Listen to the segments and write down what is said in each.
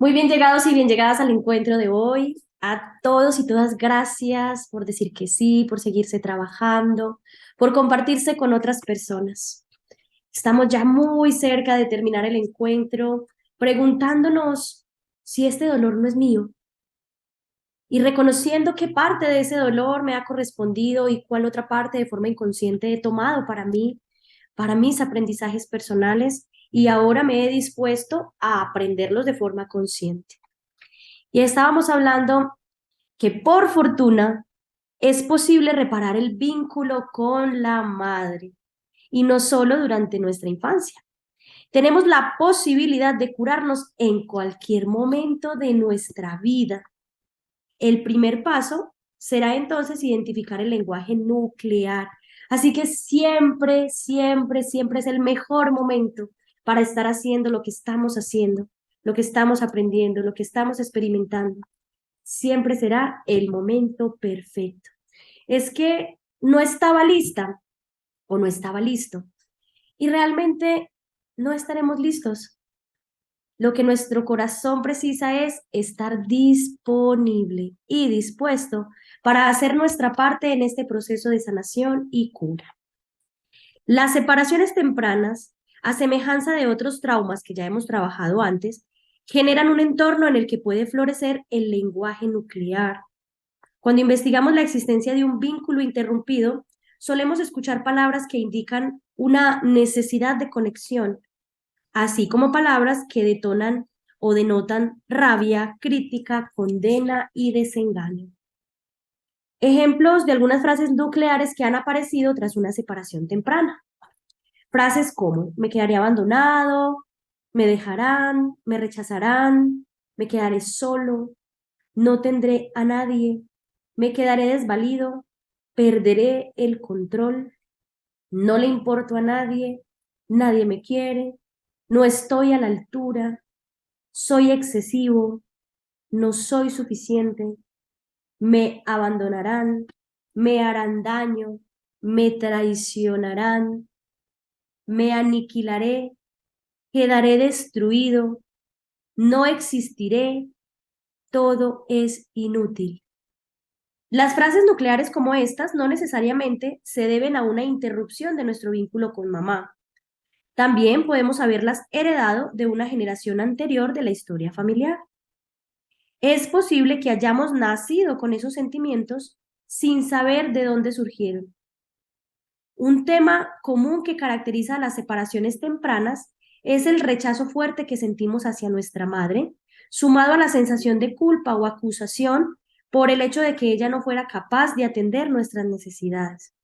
Muy bien llegados y bien llegadas al encuentro de hoy. A todos y todas, gracias por decir que sí, por seguirse trabajando, por compartirse con otras personas. Estamos ya muy cerca de terminar el encuentro, preguntándonos si este dolor no es mío y reconociendo qué parte de ese dolor me ha correspondido y cuál otra parte de forma inconsciente he tomado para mí, para mis aprendizajes personales, y ahora me he dispuesto a aprenderlos de forma consciente. Y estábamos hablando que por fortuna es posible reparar el vínculo con la madre y no solo durante nuestra infancia. Tenemos la posibilidad de curarnos en cualquier momento de nuestra vida. El primer paso será entonces identificar el lenguaje nuclear. Así que siempre, siempre, siempre es el mejor momento para estar haciendo lo que estamos haciendo, lo que estamos aprendiendo, lo que estamos experimentando. Siempre será el momento perfecto. Es que no estaba lista o no estaba listo y realmente no estaremos listos. Lo que nuestro corazón precisa es estar disponible y dispuesto para hacer nuestra parte en este proceso de sanación y cura. Las separaciones tempranas, a semejanza de otros traumas que ya hemos trabajado antes, generan un entorno en el que puede florecer el lenguaje nuclear. Cuando investigamos la existencia de un vínculo interrumpido, solemos escuchar palabras que indican una necesidad de conexión, así como palabras que detonan o denotan rabia, crítica, condena y desengaño. Ejemplos de algunas frases nucleares que han aparecido tras una separación temprana. Frases como me quedaré abandonado, me dejarán, me rechazarán, me quedaré solo, no tendré a nadie, me quedaré desvalido, perderé el control, no le importo a nadie, nadie me quiere, no estoy a la altura, soy excesivo, no soy suficiente, me abandonarán, me harán daño, me traicionarán, me aniquilaré, quedaré destruido, no existiré, todo es inútil. Las frases nucleares como estas no necesariamente se deben a una interrupción de nuestro vínculo con mamá. También podemos haberlas heredado de una generación anterior de la historia familiar. Es posible que hayamos nacido con esos sentimientos sin saber de dónde surgieron. Un tema común que caracteriza a las separaciones tempranas es el rechazo fuerte que sentimos hacia nuestra madre, sumado a la sensación de culpa o acusación por el hecho de que ella no fuera capaz de atender nuestras necesidades.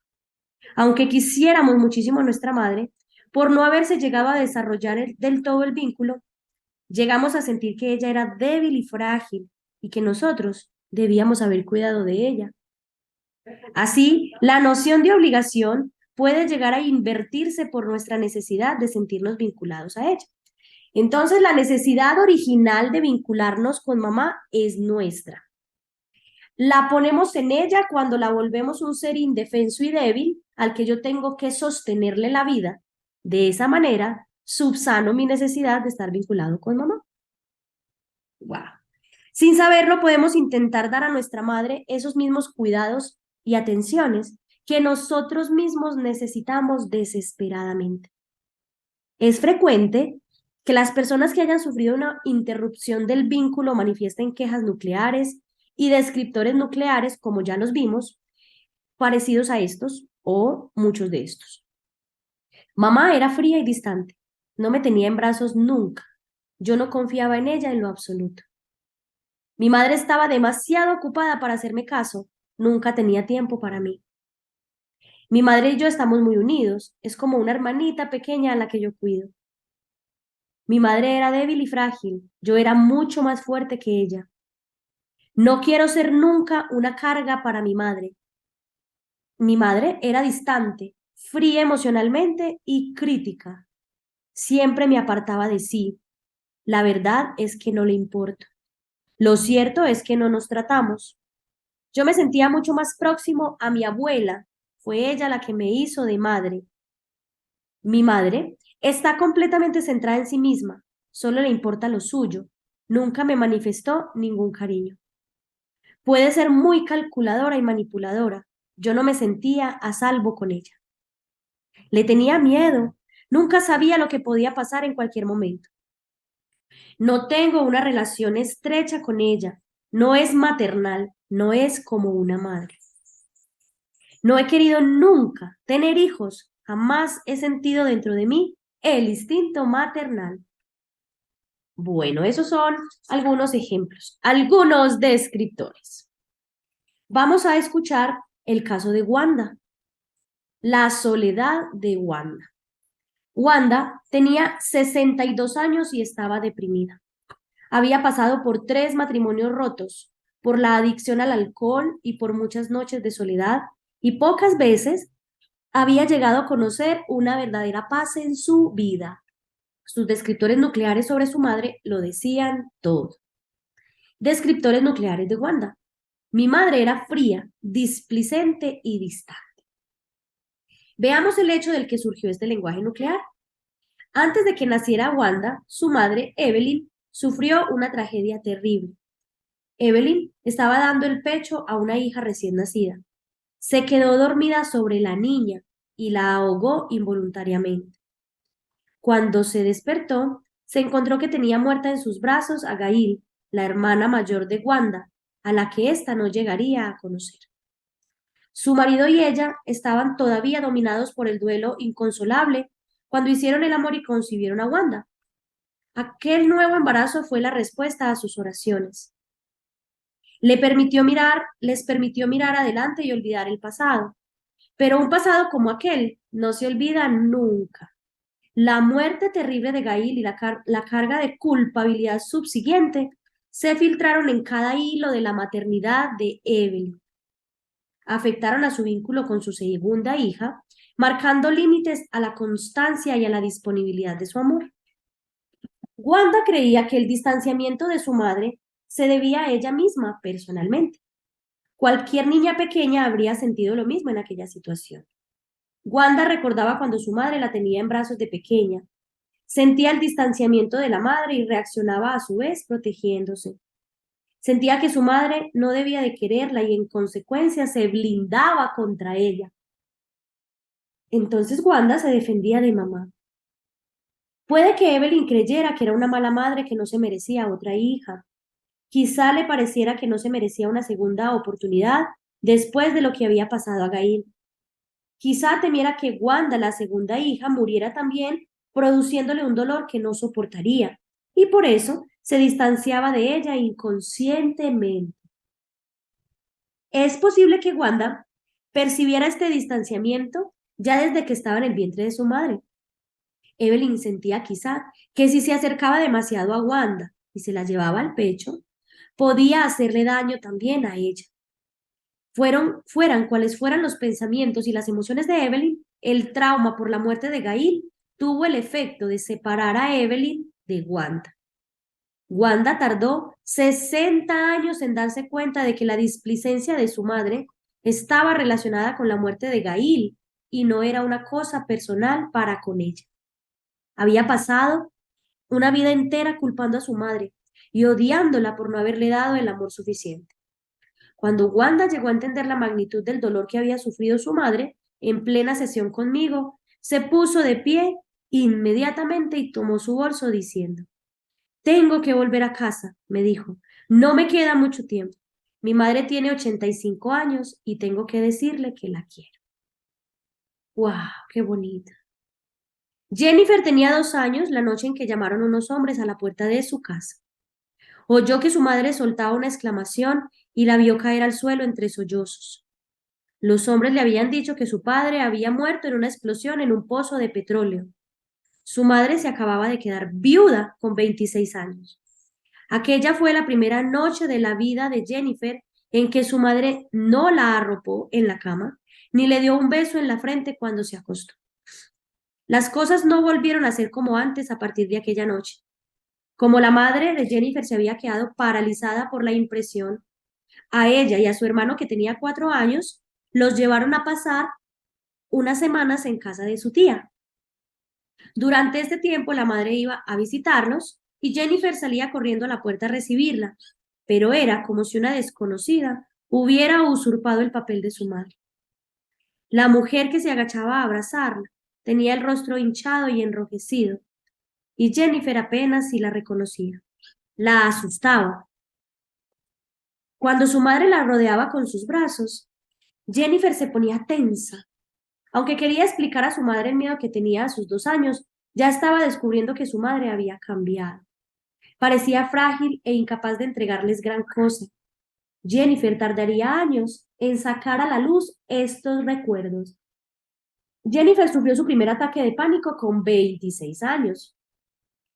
Aunque quisiéramos muchísimo a nuestra madre, por no haberse llegado a desarrollar del todo el vínculo, llegamos a sentir que ella era débil y frágil y que nosotros debíamos haber cuidado de ella. Así, la noción de obligación puede llegar a invertirse por nuestra necesidad de sentirnos vinculados a ella. Entonces, la necesidad original de vincularnos con mamá es nuestra. La ponemos en ella cuando la volvemos un ser indefenso y débil al que yo tengo que sostenerle la vida. De esa manera, subsano mi necesidad de estar vinculado con mamá. Wow. Sin saberlo, podemos intentar dar a nuestra madre esos mismos cuidados y atenciones que nosotros mismos necesitamos desesperadamente. Es frecuente que las personas que hayan sufrido una interrupción del vínculo manifiesten quejas nucleares y descriptores nucleares, como ya los vimos, parecidos a estos o muchos de estos. Mamá era fría y distante, no me tenía en brazos nunca, yo no confiaba en ella en lo absoluto. Mi madre estaba demasiado ocupada para hacerme caso, nunca tenía tiempo para mí. Mi madre y yo estamos muy unidos, es como una hermanita pequeña a la que yo cuido. Mi madre era débil y frágil, yo era mucho más fuerte que ella. No quiero ser nunca una carga para mi madre. Mi madre era distante, fría emocionalmente y crítica. Siempre me apartaba de sí. La verdad es que no le importo. Lo cierto es que no nos tratamos. Yo me sentía mucho más próximo a mi abuela. Fue ella la que me hizo de madre. Mi madre está completamente centrada en sí misma. Solo le importa lo suyo. Nunca me manifestó ningún cariño. Puede ser muy calculadora y manipuladora. Yo no me sentía a salvo con ella. Le tenía miedo. Nunca sabía lo que podía pasar en cualquier momento. No tengo una relación estrecha con ella. No es maternal, no es como una madre. No he querido nunca tener hijos. Jamás he sentido dentro de mí el instinto maternal. Bueno, esos son algunos ejemplos, algunos descriptores. Vamos a escuchar el caso de Wanda, la soledad de Wanda. Wanda tenía 62 años y estaba deprimida. Había pasado por 3 matrimonios rotos, por la adicción al alcohol y por muchas noches de soledad, y pocas veces había llegado a conocer una verdadera paz en su vida. Sus descriptores nucleares sobre su madre lo decían todo. Descriptores nucleares de Wanda. Mi madre era fría, displicente y distante. Veamos el hecho del que surgió este lenguaje nuclear. Antes de que naciera Wanda, su madre, Evelyn, sufrió una tragedia terrible. Evelyn estaba dando el pecho a una hija recién nacida. Se quedó dormida sobre la niña y la ahogó involuntariamente. Cuando se despertó, se encontró que tenía muerta en sus brazos a Gail, la hermana mayor de Wanda, a la que ésta no llegaría a conocer. Su marido y ella estaban todavía dominados por el duelo inconsolable cuando hicieron el amor y concibieron a Wanda. Aquel nuevo embarazo fue la respuesta a sus oraciones. Les permitió mirar adelante y olvidar el pasado. Pero un pasado como aquel no se olvida nunca. La muerte terrible de Gail y la carga de culpabilidad subsiguiente se filtraron en cada hilo de la maternidad de Evelyn. Afectaron a su vínculo con su segunda hija, marcando límites a la constancia y a la disponibilidad de su amor. Wanda creía que el distanciamiento de su madre se debía a ella misma personalmente. Cualquier niña pequeña habría sentido lo mismo en aquella situación. Wanda recordaba cuando su madre la tenía en brazos de pequeña. Sentía el distanciamiento de la madre y reaccionaba a su vez protegiéndose. Sentía que su madre no debía de quererla y en consecuencia se blindaba contra ella. Entonces Wanda se defendía de mamá. Puede que Evelyn creyera que era una mala madre que no se merecía otra hija. Quizá le pareciera que no se merecía una segunda oportunidad después de lo que había pasado a Gail. Quizá temiera que Wanda, la segunda hija, muriera también, produciéndole un dolor que no soportaría, y por eso se distanciaba de ella inconscientemente. Es posible que Wanda percibiera este distanciamiento ya desde que estaba en el vientre de su madre. Evelyn sentía quizá que si se acercaba demasiado a Wanda y se la llevaba al pecho, podía hacerle daño también a ella. Fueran cuales fueran los pensamientos y las emociones de Evelyn, el trauma por la muerte de Gail tuvo el efecto de separar a Evelyn de Wanda. Wanda tardó 60 años en darse cuenta de que la displicencia de su madre estaba relacionada con la muerte de Gail y no era una cosa personal para con ella. Había pasado una vida entera culpando a su madre y odiándola por no haberle dado el amor suficiente. Cuando Wanda llegó a entender la magnitud del dolor que había sufrido su madre, en plena sesión conmigo, se puso de pie inmediatamente y tomó su bolso diciendo, tengo que volver a casa, me dijo, no me queda mucho tiempo. Mi madre tiene 85 años y tengo que decirle que la quiero. ¡Wow! ¡Qué bonita! Jennifer tenía 2 años la noche en que llamaron unos hombres a la puerta de su casa. Oyó que su madre soltaba una exclamación y la vio caer al suelo entre sollozos. Los hombres le habían dicho que su padre había muerto en una explosión en un pozo de petróleo. Su madre se acababa de quedar viuda con 26 años. Aquella fue la primera noche de la vida de Jennifer en que su madre no la arropó en la cama ni le dio un beso en la frente cuando se acostó. Las cosas no volvieron a ser como antes a partir de aquella noche. Como la madre de Jennifer se había quedado paralizada por la impresión, a ella y a su hermano que tenía 4 años los llevaron a pasar unas semanas en casa de su tía. Durante este tiempo la madre iba a visitarlos y Jennifer salía corriendo a la puerta a recibirla, pero era como si una desconocida hubiera usurpado el papel de su madre. La mujer que se agachaba a abrazarla tenía el rostro hinchado y enrojecido, y Jennifer apenas si la reconocía. La asustaba. Cuando su madre la rodeaba con sus brazos, Jennifer se ponía tensa. Aunque quería explicar a su madre el miedo que tenía a sus 2 años, ya estaba descubriendo que su madre había cambiado. Parecía frágil e incapaz de entregarles gran cosa. Jennifer tardaría años en sacar a la luz estos recuerdos. Jennifer sufrió su primer ataque de pánico con 26 años.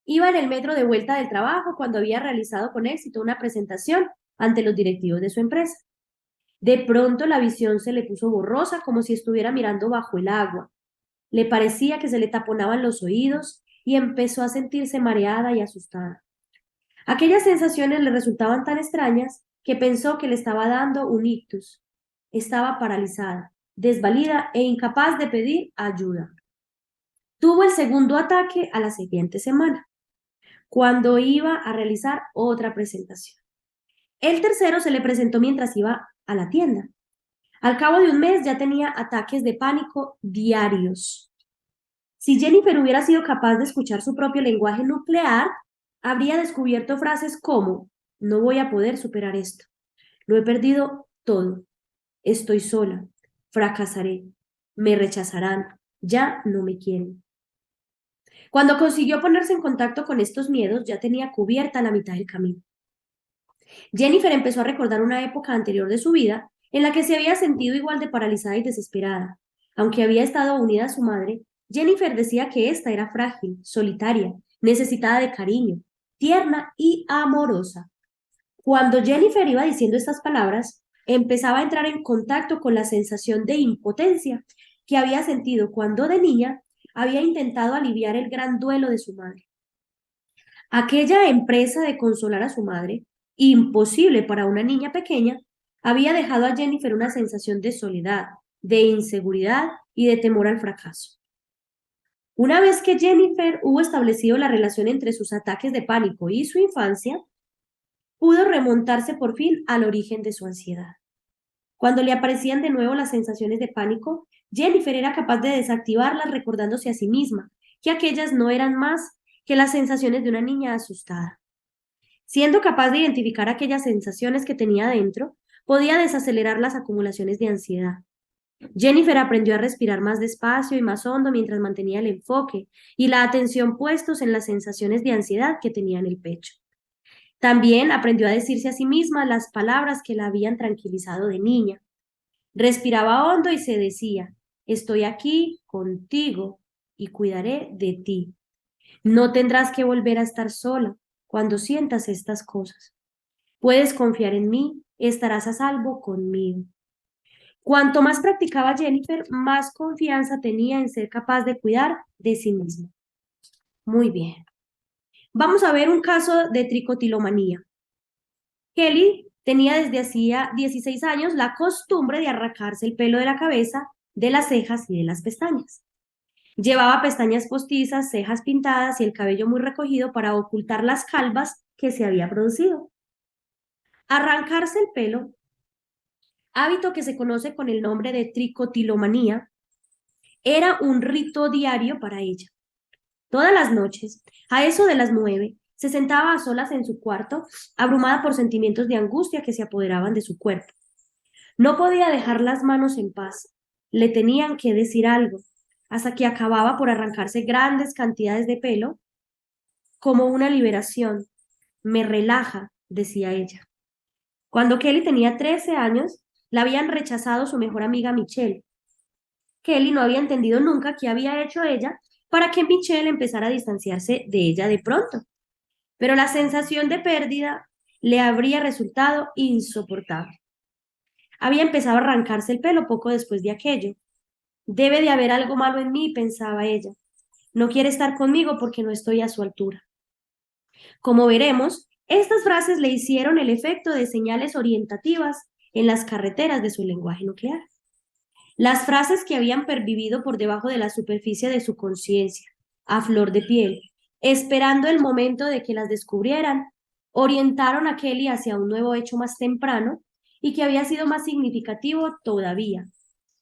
Iba en el metro de vuelta del trabajo cuando había realizado con éxito una presentación ante los directivos de su empresa. De pronto la visión se le puso borrosa como si estuviera mirando bajo el agua. Le parecía que se le taponaban los oídos y empezó a sentirse mareada y asustada. Aquellas sensaciones le resultaban tan extrañas que pensó que le estaba dando un ictus. Estaba paralizada, desvalida e incapaz de pedir ayuda. Tuvo el segundo ataque a la siguiente semana, cuando iba a realizar otra presentación. El tercero se le presentó mientras iba a la tienda. Al cabo de un mes ya tenía ataques de pánico diarios. Si Jennifer hubiera sido capaz de escuchar su propio lenguaje nuclear, habría descubierto frases como: no voy a poder superar esto, lo he perdido todo, estoy sola, fracasaré, me rechazarán, ya no me quieren. Cuando consiguió ponerse en contacto con estos miedos, ya tenía cubierta la mitad del camino. Jennifer empezó a recordar una época anterior de su vida en la que se había sentido igual de paralizada y desesperada. Aunque había estado unida a su madre, Jennifer decía que ésta era frágil, solitaria, necesitada de cariño, tierna y amorosa. Cuando Jennifer iba diciendo estas palabras, empezaba a entrar en contacto con la sensación de impotencia que había sentido cuando de niña había intentado aliviar el gran duelo de su madre. Aquella empresa de consolar a su madre, imposible para una niña pequeña, había dejado a Jennifer una sensación de soledad, de inseguridad y de temor al fracaso. Una vez que Jennifer hubo establecido la relación entre sus ataques de pánico y su infancia, pudo remontarse por fin al origen de su ansiedad. Cuando le aparecían de nuevo las sensaciones de pánico, Jennifer era capaz de desactivarlas recordándose a sí misma que aquellas no eran más que las sensaciones de una niña asustada. Siendo capaz de identificar aquellas sensaciones que tenía dentro, podía desacelerar las acumulaciones de ansiedad. Jennifer aprendió a respirar más despacio y más hondo mientras mantenía el enfoque y la atención puestos en las sensaciones de ansiedad que tenía en el pecho. También aprendió a decirse a sí misma las palabras que la habían tranquilizado de niña. Respiraba hondo y se decía: estoy aquí contigo y cuidaré de ti. No tendrás que volver a estar sola cuando sientas estas cosas. Puedes confiar en mí, estarás a salvo conmigo. Cuanto más practicaba Jennifer, más confianza tenía en ser capaz de cuidar de sí misma. Muy bien. Vamos a ver un caso de tricotilomanía. Kelly tenía desde hacía 16 años la costumbre de arrancarse el pelo de la cabeza, de las cejas y de las pestañas. Llevaba pestañas postizas, cejas pintadas y el cabello muy recogido para ocultar las calvas que se había producido. Arrancarse el pelo, hábito que se conoce con el nombre de tricotilomanía, era un rito diario para ella. Todas las noches, a eso de las 9, se sentaba a solas en su cuarto, abrumada por sentimientos de angustia que se apoderaban de su cuerpo. No podía dejar las manos en paz. Le tenían que decir algo, hasta que acababa por arrancarse grandes cantidades de pelo, como una liberación. Me relaja, decía ella. Cuando Kelly tenía 13 años, la habían rechazado su mejor amiga Michelle. Kelly no había entendido nunca qué había hecho ella para que Michelle empezara a distanciarse de ella de pronto. Pero la sensación de pérdida le habría resultado insoportable. Había empezado a arrancarse el pelo poco después de aquello. Debe de haber algo malo en mí, pensaba ella. No quiere estar conmigo porque no estoy a su altura. Como veremos, estas frases le hicieron el efecto de señales orientativas en las carreteras de su lenguaje nuclear. Las frases que habían pervivido por debajo de la superficie de su conciencia, a flor de piel, Esperando el momento de que las descubrieran, orientaron a Kelly hacia un nuevo hecho más temprano y que había sido más significativo todavía,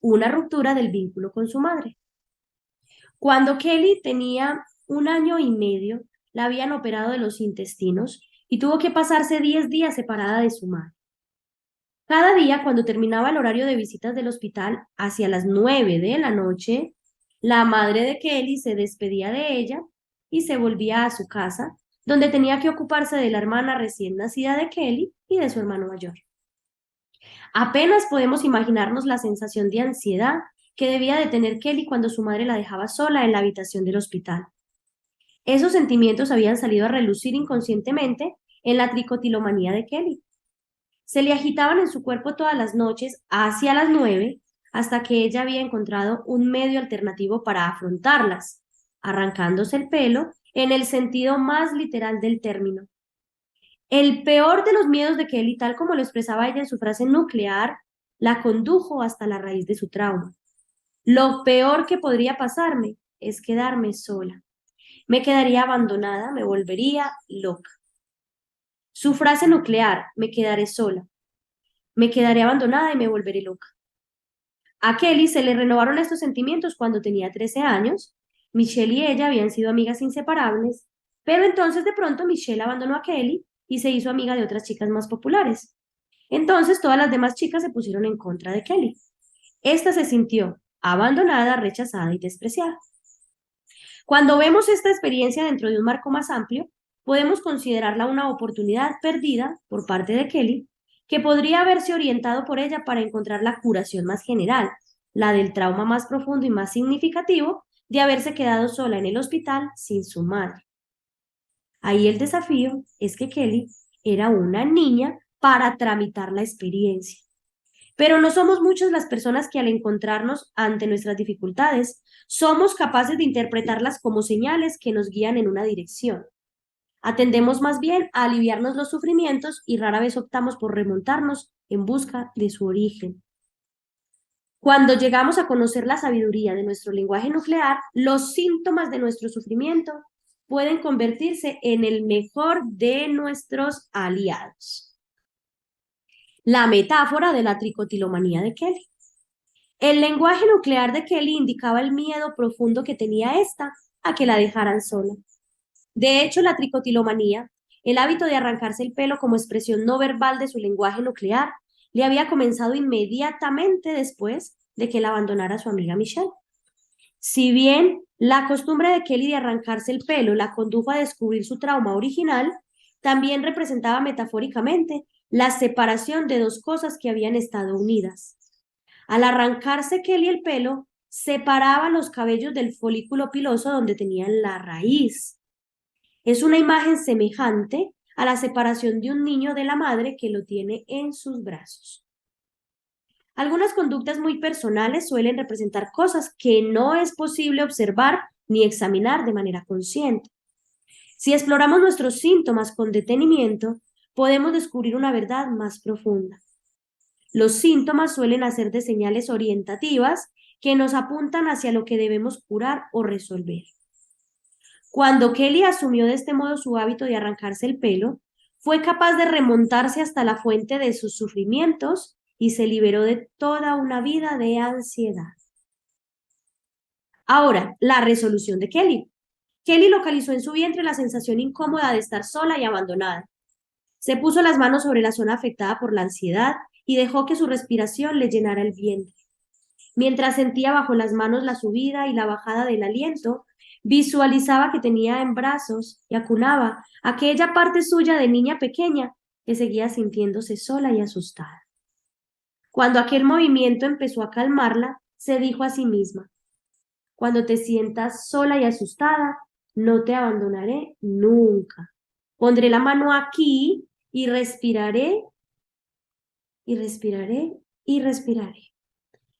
una ruptura del vínculo con su madre. Cuando Kelly tenía 1 año y medio, la habían operado de los intestinos y tuvo que pasarse 10 días separada de su madre. Cada día, cuando terminaba el horario de visitas del hospital, hacia las 9 de la noche, la madre de Kelly se despedía de ella y se volvía a su casa, donde tenía que ocuparse de la hermana recién nacida de Kelly y de su hermano mayor. Apenas podemos imaginarnos la sensación de ansiedad que debía de tener Kelly cuando su madre la dejaba sola en la habitación del hospital. Esos sentimientos habían salido a relucir inconscientemente en la tricotilomanía de Kelly. Se le agitaban en su cuerpo todas las noches hacia las 9, hasta que ella había encontrado un medio alternativo para afrontarlas, arrancándose el pelo en el sentido más literal del término. El peor de los miedos de Kelly, tal como lo expresaba ella en su frase nuclear, la condujo hasta la raíz de su trauma. Lo peor que podría pasarme es quedarme sola. Me quedaría abandonada, me volvería loca. Su frase nuclear, me quedaré sola. Me quedaré abandonada y me volveré loca. A Kelly se le renovaron estos sentimientos cuando tenía 13 años. Michelle y ella habían sido amigas inseparables, pero entonces de pronto Michelle abandonó a Kelly y se hizo amiga de otras chicas más populares. Entonces todas las demás chicas se pusieron en contra de Kelly. Esta se sintió abandonada, rechazada y despreciada. Cuando vemos esta experiencia dentro de un marco más amplio, podemos considerarla una oportunidad perdida por parte de Kelly, que podría haberse orientado por ella para encontrar la curación más general, la del trauma más profundo y más significativo de haberse quedado sola en el hospital sin su madre. Ahí el desafío es que Kelly era una niña para tramitar la experiencia. Pero no somos muchas las personas que al encontrarnos ante nuestras dificultades somos capaces de interpretarlas como señales que nos guían en una dirección. Atendemos más bien a aliviarnos los sufrimientos y rara vez optamos por remontarnos en busca de su origen. Cuando llegamos a conocer la sabiduría de nuestro lenguaje nuclear, los síntomas de nuestro sufrimiento pueden convertirse en el mejor de nuestros aliados. La metáfora de la tricotilomanía de Kelly. El lenguaje nuclear de Kelly indicaba el miedo profundo que tenía ésta a que la dejaran sola. De hecho, la tricotilomanía, el hábito de arrancarse el pelo como expresión no verbal de su lenguaje nuclear, le había comenzado inmediatamente después de que la abandonara su amiga Michelle. Si bien la costumbre de Kelly de arrancarse el pelo la condujo a descubrir su trauma original, también representaba metafóricamente la separación de dos cosas que habían estado unidas. Al arrancarse Kelly el pelo, separaba los cabellos del folículo piloso donde tenían la raíz. Es una imagen semejante a la separación de un niño de la madre que lo tiene en sus brazos. Algunas conductas muy personales suelen representar cosas que no es posible observar ni examinar de manera consciente. Si exploramos nuestros síntomas con detenimiento, podemos descubrir una verdad más profunda. Los síntomas suelen hacer de señales orientativas que nos apuntan hacia lo que debemos curar o resolver. Cuando Kelly asumió de este modo su hábito de arrancarse el pelo, fue capaz de remontarse hasta la fuente de sus sufrimientos y se liberó de toda una vida de ansiedad. Ahora, la resolución de Kelly. Kelly localizó en su vientre la sensación incómoda de estar sola y abandonada. Se puso las manos sobre la zona afectada por la ansiedad y dejó que su respiración le llenara el vientre. Mientras sentía bajo las manos la subida y la bajada del aliento, visualizaba que tenía en brazos y acunaba aquella parte suya de niña pequeña que seguía sintiéndose sola y asustada. Cuando aquel movimiento empezó a calmarla, se dijo a sí misma: cuando te sientas sola y asustada, no te abandonaré nunca. Pondré la mano aquí y respiraré, y respiraré, y respiraré.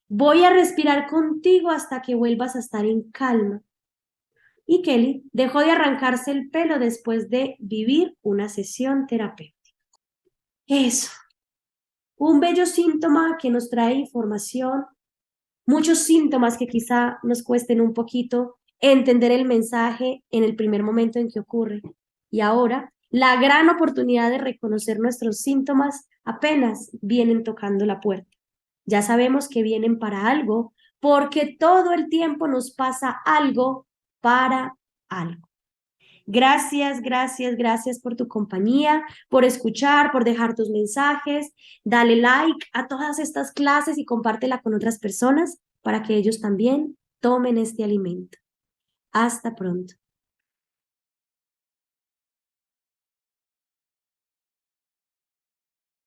Voy a respirar contigo hasta que vuelvas a estar en calma. Y Kelly dejó de arrancarse el pelo después de vivir una sesión terapéutica. Eso, un bello síntoma que nos trae información, muchos síntomas que quizá nos cuesten un poquito entender el mensaje en el primer momento en que ocurre. Y ahora, la gran oportunidad de reconocer nuestros síntomas apenas vienen tocando la puerta. Ya sabemos que vienen para algo, porque todo el tiempo nos pasa algo para algo. Gracias, gracias, gracias por tu compañía, por escuchar, por dejar tus mensajes. Dale like a todas estas clases y compártela con otras personas para que ellos también tomen este alimento. Hasta pronto.